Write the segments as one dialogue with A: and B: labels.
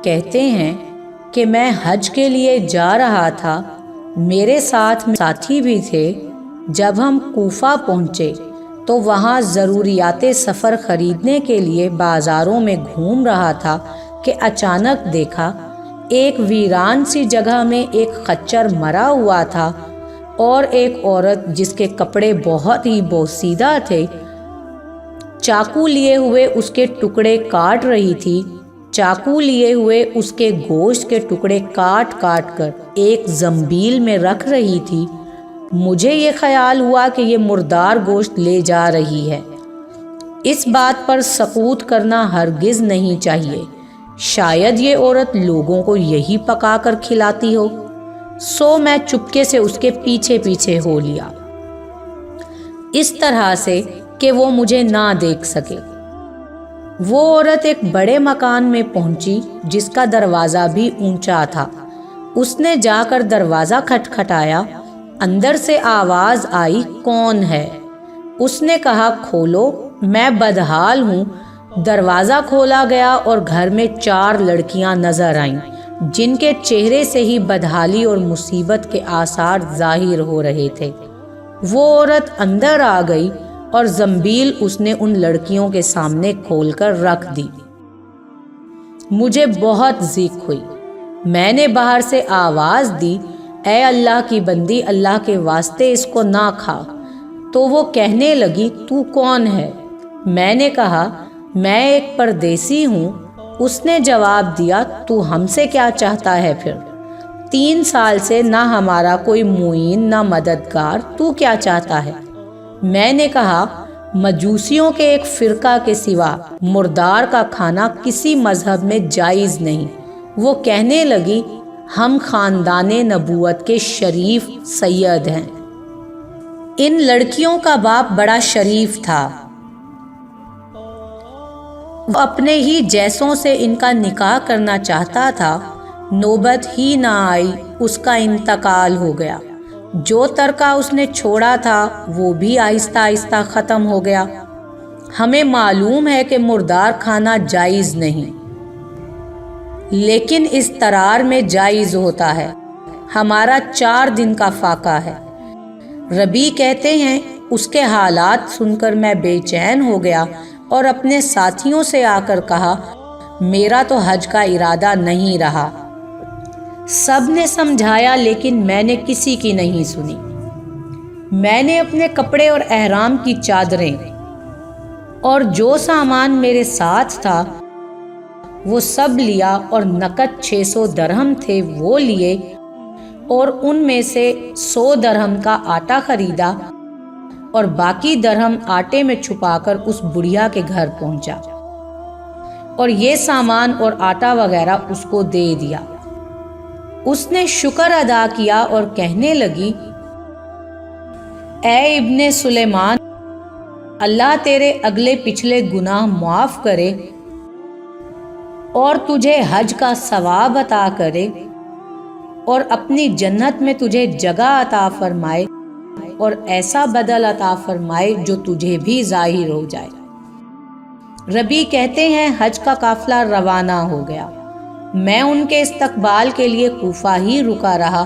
A: کہتے ہیں کہ میں حج کے لیے جا رہا تھا، میرے ساتھ ساتھی بھی تھے۔ جب ہم کوفہ پہنچے تو وہاں ضروریات سفر خریدنے کے لیے بازاروں میں گھوم رہا تھا کہ اچانک دیکھا ایک ویران سی جگہ میں ایک خچر مرا ہوا تھا اور ایک عورت جس کے کپڑے بہت ہی بوسیدہ تھے چاقو لیے ہوئے اس کے ٹکڑے کاٹ رہی تھی۔ چاقو لیے ہوئے اس کے گوشت کے ٹکڑے کاٹ کاٹ کر ایک زنبیل میں رکھ رہی تھی۔ مجھے یہ خیال ہوا کہ یہ مردار گوشت لے جا رہی ہے۔ اس بات پر سکوت کرنا ہرگز نہیں چاہیے، شاید یہ عورت لوگوں کو یہی پکا کر کھلاتی ہو۔ سو میں چپکے سے اس کے پیچھے پیچھے ہو لیا، اس طرح سے کہ وہ مجھے نہ دیکھ سکے۔ وہ عورت ایک بڑے مکان میں پہنچی جس کا دروازہ بھی اونچا تھا۔ اس نے جا کر دروازہ کھٹکھٹایا۔ اندر سے آواز آئی، کون ہے؟ اس نے کہا، کھولو، میں بدحال ہوں۔ دروازہ کھولا گیا اور گھر میں 4 لڑکیاں نظر آئیں جن کے چہرے سے ہی بدحالی اور مصیبت کے آثار ظاہر ہو رہے تھے۔ وہ عورت اندر آ گئی اور زنبیل اس نے ان لڑکیوں کے سامنے کھول کر رکھ دی۔ مجھے بہت ضیق ہوئی۔ میں نے باہر سے آواز دی، اے اللہ کی بندی، اللہ کے واسطے اس کو نہ کھا۔ تو وہ کہنے لگی، تو کون ہے؟ میں نے کہا، میں ایک پردیسی ہوں۔ اس نے جواب دیا، تو ہم سے کیا چاہتا ہے پھر؟ 3 سال سے نہ ہمارا کوئی معین نہ مددگار، تو کیا چاہتا ہے؟ میں نے کہا، مجوسیوں کے ایک فرقہ کے سوا مردار کا کھانا کسی مذہب میں جائز نہیں۔ وہ کہنے لگی، ہم خاندان نبوت کے شریف سید ہیں۔ ان لڑکیوں کا باپ بڑا شریف تھا، وہ اپنے ہی جیسوں سے ان کا نکاح کرنا چاہتا تھا۔ نوبت ہی نہ آئی، اس کا انتقال ہو گیا۔ جو ترکہ اس نے چھوڑا تھا وہ بھی آہستہ آہستہ ختم ہو گیا۔ ہمیں معلوم ہے کہ مردار کھانا جائز نہیں، لیکن اس ترار میں جائز ہوتا ہے۔ ہمارا 4 دن کا فاقہ ہے۔ ربی کہتے ہیں، اس کے حالات سن کر میں بے چین ہو گیا اور اپنے ساتھیوں سے آ کر کہا، میرا تو حج کا ارادہ نہیں رہا۔ سب نے سمجھایا لیکن میں نے کسی کی نہیں سنی۔ میں نے اپنے کپڑے اور احرام کی چادریں اور جو سامان میرے ساتھ تھا وہ سب لیا اور نقد 600 درہم تھے وہ لیے اور ان میں سے 100 درہم کا آٹا خریدا اور باقی درہم آٹے میں چھپا کر اس بڑھیا کے گھر پہنچا اور یہ سامان اور آٹا وغیرہ اس کو دے دیا۔ اس نے شکر ادا کیا اور کہنے لگی، اے ابن سلیمان، اللہ تیرے اگلے پچھلے گناہ معاف کرے اور تجھے حج کا ثواب عطا کرے اور اپنی جنت میں تجھے جگہ عطا فرمائے اور ایسا بدل عطا فرمائے جو تجھے بھی ظاہر ہو جائے۔ ربی کہتے ہیں، حج کا قافلہ روانہ ہو گیا۔ میں ان کے استقبال کے لیے کوفہ ہی رکا رہا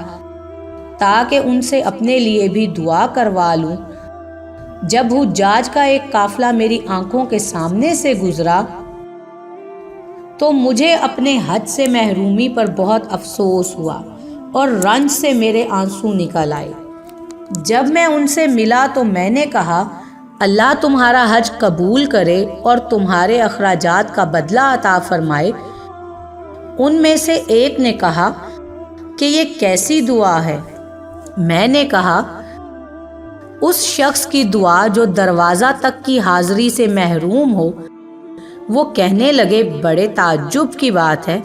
A: تاکہ ان سے اپنے لیے بھی دعا کروا لوں۔ جب حجاج کا ایک قافلہ میری آنکھوں کے سامنے سے گزرا تو مجھے اپنے حج سے محرومی پر بہت افسوس ہوا اور رنج سے میرے آنسو نکل آئے۔ جب میں ان سے ملا تو میں نے کہا، اللہ تمہارا حج قبول کرے اور تمہارے اخراجات کا بدلہ عطا فرمائے۔ ان میں سے ایک نے کہا کہ یہ کیسی دعا ہے؟ میں نے کہا، اس شخص کی دعا جو دروازہ تک کی حاضری سے محروم ہو۔ وہ کہنے لگے، بڑے تعجب کی بات ہے،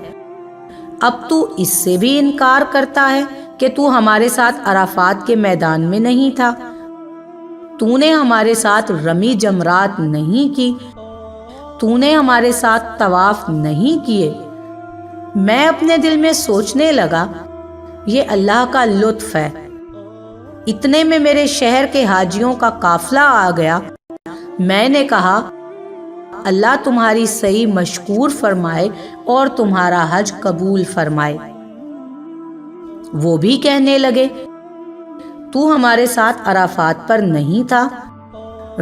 A: اب تو اس سے بھی انکار کرتا ہے کہ تو ہمارے ساتھ عرفات کے میدان میں نہیں تھا، تو نے ہمارے ساتھ رمی جمرات نہیں کی، تو نے ہمارے ساتھ طواف نہیں کیے۔ میں اپنے دل میں سوچنے لگا، یہ اللہ کا لطف ہے۔ اتنے میں میرے شہر کے حاجیوں کا قافلہ آ گیا۔ میں نے کہا، اللہ تمہاری صحیح مشکور فرمائے اور تمہارا حج قبول فرمائے۔ وہ بھی کہنے لگے تو ہمارے ساتھ عرفات پر نہیں تھا،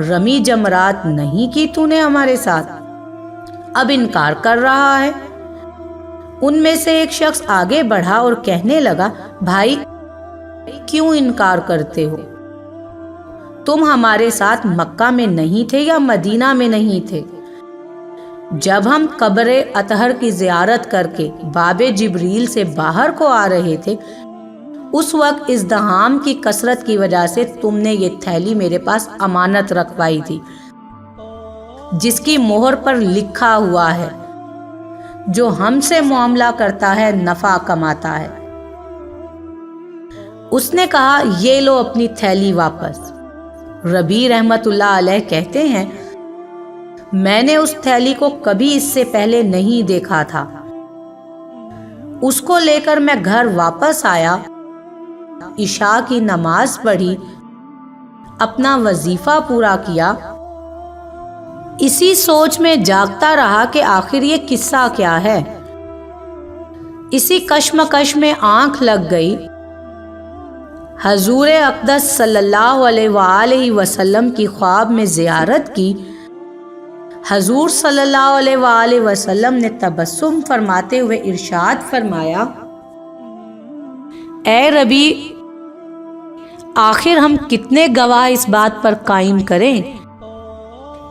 A: رمی جمرات نہیں کی تو نے ہمارے ساتھ، اب انکار کر رہا ہے۔ ان میں سے ایک شخص آگے بڑھا اور کہنے لگا بھائی کیوں انکار کرتے ہو؟ تم ہمارے ساتھ مکہ میں نہیں تھے یا مدینہ میں نہیں تھے؟ جب ہم قبر اطہر کی زیارت کر کے باب جبریل سے باہر کو آ رہے تھے، اس وقت ازدحام کی کثرت کی وجہ سے تم نے یہ تھیلی میرے پاس امانت رکھوائی تھی، جس کی مہر پر لکھا ہوا ہے جو ہم سے معاملہ کرتا ہے نفع کماتا ہے۔ اس نے کہا یہ لو اپنی تھیلی واپس۔ ربیع رحمت اللہ علیہ کہتے ہیں میں نے اس تھیلی کو کبھی اس سے پہلے نہیں دیکھا تھا۔ اس کو لے کر میں گھر واپس آیا، عشاء کی نماز پڑھی، اپنا وظیفہ پورا کیا، اسی سوچ میں جاگتا رہا کہ آخر یہ قصہ کیا ہے۔ اسی کشمکش میں آنکھ لگ گئی، حضور اقدس صلی اللہ علیہ وآلہ وسلم کی خواب میں زیارت کی۔ حضور صلی اللہ علیہ وآلہ وسلم نے تبسم فرماتے ہوئے ارشاد فرمایا اے ربیع، آخر ہم کتنے گواہ اس بات پر قائم کریں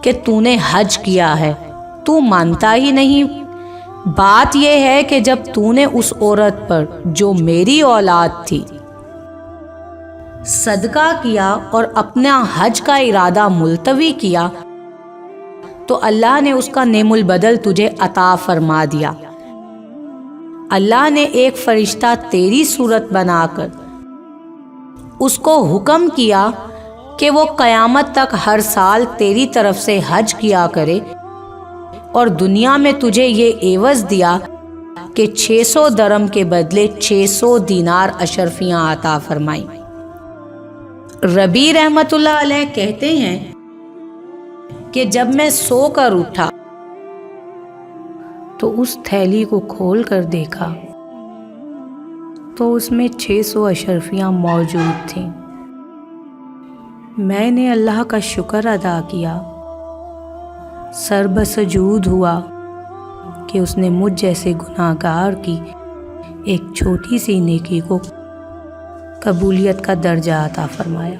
A: کہ تو نے حج کیا ہے، تو مانتا ہی نہیں۔ بات یہ ہے کہ جب تو نے اس عورت پر جو میری اولاد تھی صدقہ کیا اور اپنا حج کا ارادہ ملتوی کیا تو اللہ نے اس کا نعم البدل تجھے عطا فرما دیا۔ اللہ نے ایک فرشتہ تیری صورت بنا کر اس کو حکم کیا کہ وہ قیامت تک ہر سال تیری طرف سے حج کیا کرے، اور دنیا میں تجھے یہ عوض دیا کہ 600 درم کے بدلے 600 دینار اشرفیاں عطا فرمائیں۔ ربیع رحمت اللہ علیہ کہتے ہیں کہ جب میں سو کر اٹھا تو اس تھیلی کو کھول کر دیکھا تو اس میں 600 اشرفیاں موجود تھیں۔ میں نے اللہ کا شکر ادا کیا، سر بسجود ہوا کہ اس نے مجھ جیسے گناہگار کی ایک چھوٹی سی نیکی کو قبولیت کا درجہ عطا فرمایا۔